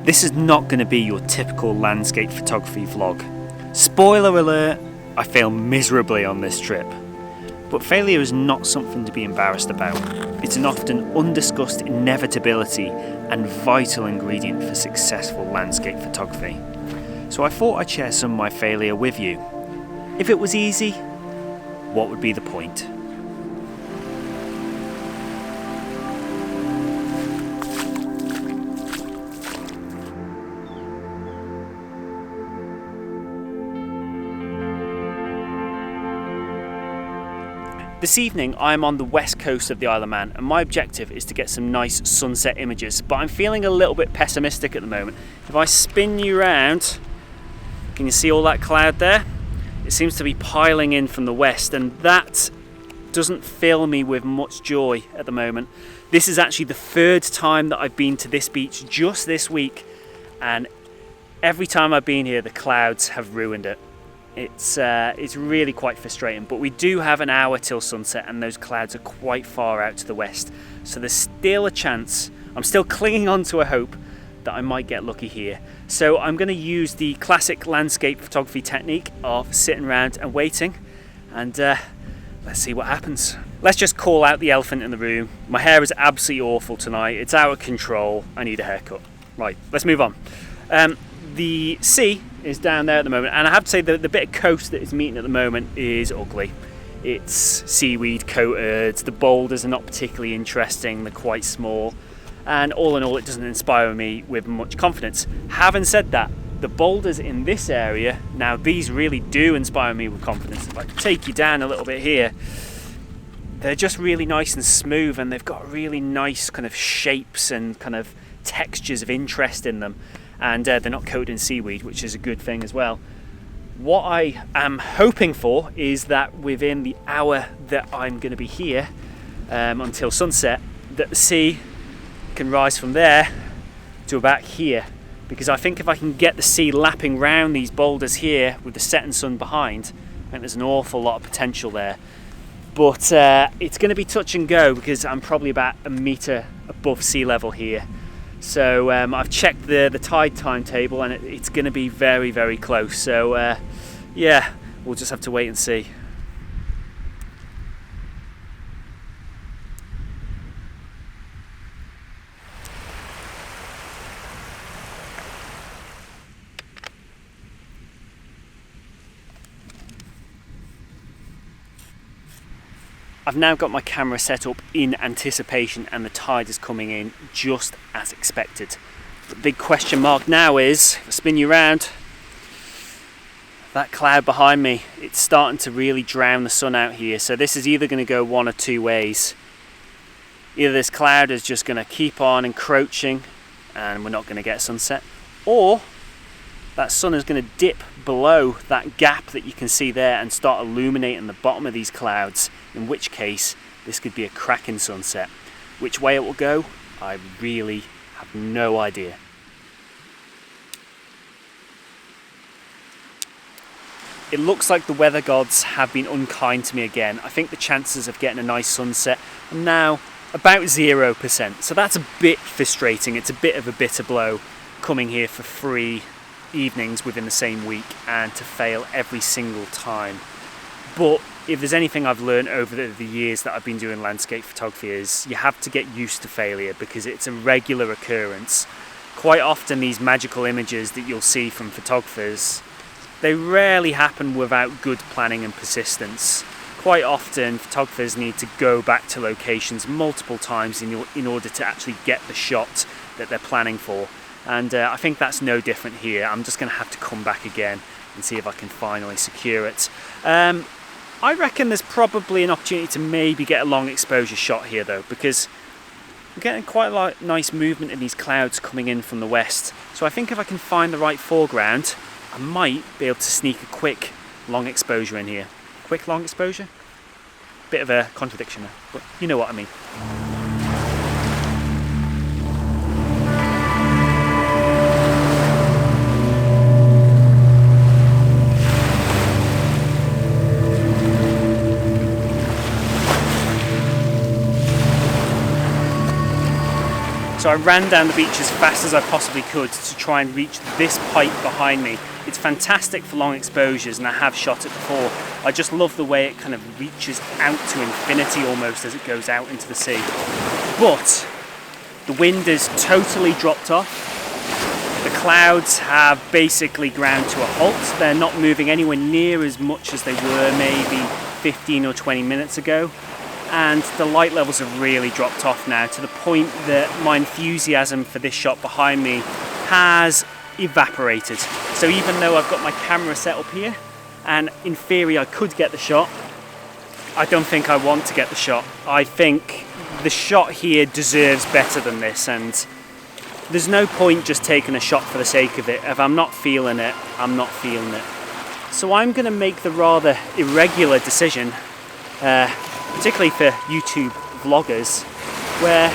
This is not going to be your typical landscape photography vlog. Spoiler alert, I failed miserably on this trip. But failure is not something to be embarrassed about. It's an often undiscussed inevitability and vital ingredient for successful landscape photography. So I thought I'd share some of my failure with you. If it was easy, what would be the point? This evening I'm on the west coast of the Isle of Man and my objective is to get some nice sunset images, but I'm feeling a little bit pessimistic at the moment. If I spin you around, can you see all that cloud there? It seems to be piling in from the west and that doesn't fill me with much joy at the moment. This is actually the third time that I've been to this beach just this week, and every time I've been here the clouds have ruined it. It's really quite frustrating, but we do have an hour till sunset and those clouds are quite far out to the west, so there's still a chance. I'm still clinging on to a hope that I might get lucky here. So I'm going to use the classic landscape photography technique of sitting around and waiting, and let's see what happens. Let's just call out the elephant in the room. My hair is absolutely awful tonight. It's out of control. I need a haircut. Right, let's move on. The sea is down there at the moment, and I have to say the bit of coast that it's meeting at the moment is ugly. It's seaweed coated, the boulders are not particularly interesting, they're quite small, and all in all it doesn't inspire me with much confidence. Having said that, the boulders in this area, now these really do inspire me with confidence. If I take you down a little bit here, they're just really nice and smooth and they've got really nice kind of shapes and kind of textures of interest in them. And they're not coated in seaweed, which is a good thing as well. What I am hoping for is that within the hour that I'm going to be here until sunset, that the sea can rise from there to about here, because I think if I can get the sea lapping round these boulders here with the setting sun behind, I think there's an awful lot of potential there. But it's going to be touch and go because I'm probably about a metre above sea level here. So I've checked the tide timetable and it's going to be very, very close. So yeah, we'll just have to wait and see. I've now got my camera set up in anticipation and the tide is coming in just as expected. The big question mark now is, if I spin you around, that cloud behind me, it's starting to really drown the sun out here. So this is either going to go one or two ways. Either this cloud is just going to keep on encroaching and we're not going to get sunset, or that sun is going to dip below that gap that you can see there and start illuminating the bottom of these clouds, in which case this could be a cracking sunset. Which way it will go, I really have no idea. It looks like the weather gods have been unkind to me again. I think the chances of getting a nice sunset are now about 0%, so that's a bit frustrating. It's a bit of a bitter blow coming here for 3 evenings within the same week and to fail every single time. But if there's anything I've learned over the years that I've been doing landscape photography, is you have to get used to failure because it's a regular occurrence. Quite often these magical images that you'll see from photographers, they rarely happen without good planning and persistence. Quite often photographers need to go back to locations multiple times in order to actually get the shot that they're planning for. And I think that's no different here. I'm just going to have to come back again and see if I can finally secure it. I reckon there's probably an opportunity to maybe get a long exposure shot here though, because I'm getting quite a nice movement in these clouds coming in from the west. So I think if I can find the right foreground, I might be able to sneak a quick long exposure in here. Quick long exposure? Bit of a contradiction there, but you know what I mean. So I ran down the beach as fast as I possibly could to try and reach this pipe behind me. It's fantastic for long exposures, and I have shot it before. I just love the way it kind of reaches out to infinity almost as it goes out into the sea. But the wind has totally dropped off. The clouds have basically ground to a halt. They're not moving anywhere near as much as they were maybe 15 or 20 minutes ago. And the light levels have really dropped off now, to the point that my enthusiasm for this shot behind me has evaporated. So even though I've got my camera set up here, and in theory I could get the shot, I don't think I want to get the shot. I think the shot here deserves better than this, and there's no point just taking a shot for the sake of it. If I'm not feeling it, I'm not feeling it. So I'm going to make the rather irregular decision, particularly for YouTube vloggers, where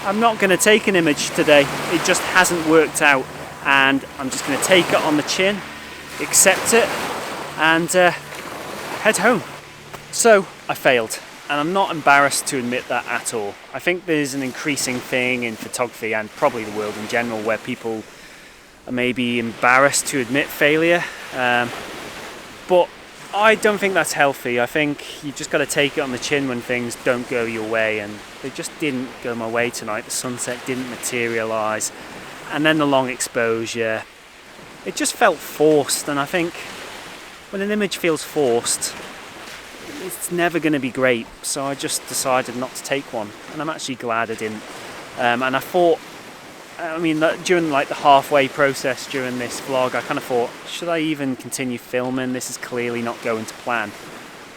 I'm not going to take an image today. It just hasn't worked out, and I'm just going to take it on the chin, accept it, and head home. So I failed, and I'm not embarrassed to admit that at all. I think there's an increasing thing in photography, and probably the world in general, where people are maybe embarrassed to admit failure, but I don't think that's healthy. I think you've just got to take it on the chin when things don't go your way, and they just didn't go my way tonight. The sunset didn't materialise, and then the long exposure, it just felt forced. And I think when an image feels forced, it's never going to be great. So I just decided not to take one, and I'm actually glad I didn't. And I thought, during like the halfway process during this vlog, I kind of thought, should I even continue filming? This is clearly not going to plan.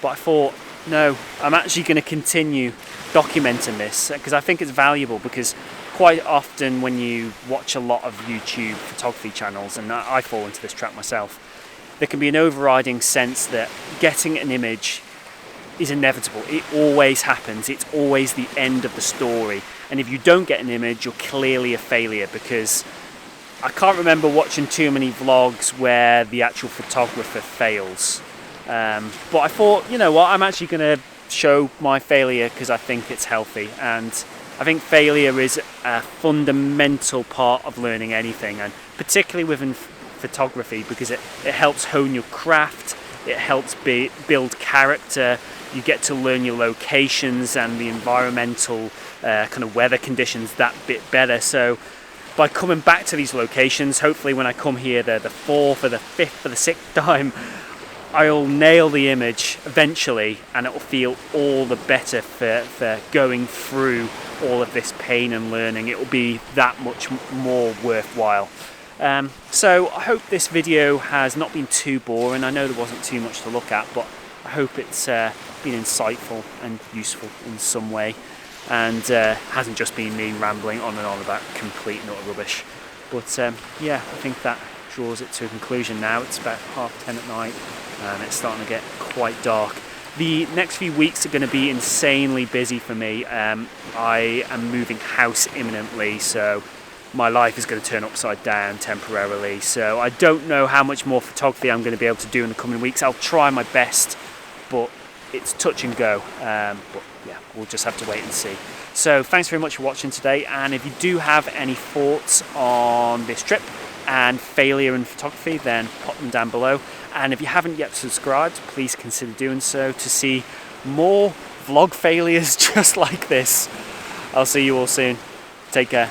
But I thought, no, I'm actually going to continue documenting this, because I think it's valuable. Because quite often when you watch a lot of YouTube photography channels, and I fall into this trap myself, there can be an overriding sense that getting an image is inevitable. It always happens. It's always the end of the story. And if you don't get an image, you're clearly a failure, because I can't remember watching too many vlogs where the actual photographer fails. But I thought, you know what, I'm actually going to show my failure because I think it's healthy. And I think failure is a fundamental part of learning anything, and particularly within photography, because it helps hone your craft, it helps build character. You get to learn your locations and the environmental kind of weather conditions that bit better. So by coming back to these locations, hopefully when I come here the fourth or the fifth or the sixth time, I'll nail the image eventually, and it will feel all the better for going through all of this pain and learning. It will be that much more worthwhile. So I hope this video has not been too boring. I know there wasn't too much to look at, but I hope it's been insightful and useful in some way, and hasn't just been me rambling on and on about complete and utter rubbish. But yeah, I think that draws it to a conclusion now. It's about 10:30 at night, and it's starting to get quite dark. The next few weeks are going to be insanely busy for me. I am moving house imminently, so my life is going to turn upside down temporarily. So I don't know how much more photography I'm going to be able to do in the coming weeks. I'll try my best, but it's touch and go. But yeah, we'll just have to wait and see. So thanks very much for watching today, and if you do have any thoughts on this trip and failure in photography, then pop them down below. And if you haven't yet subscribed, please consider doing so to see more vlog failures just like this. I'll see you all soon. Take care.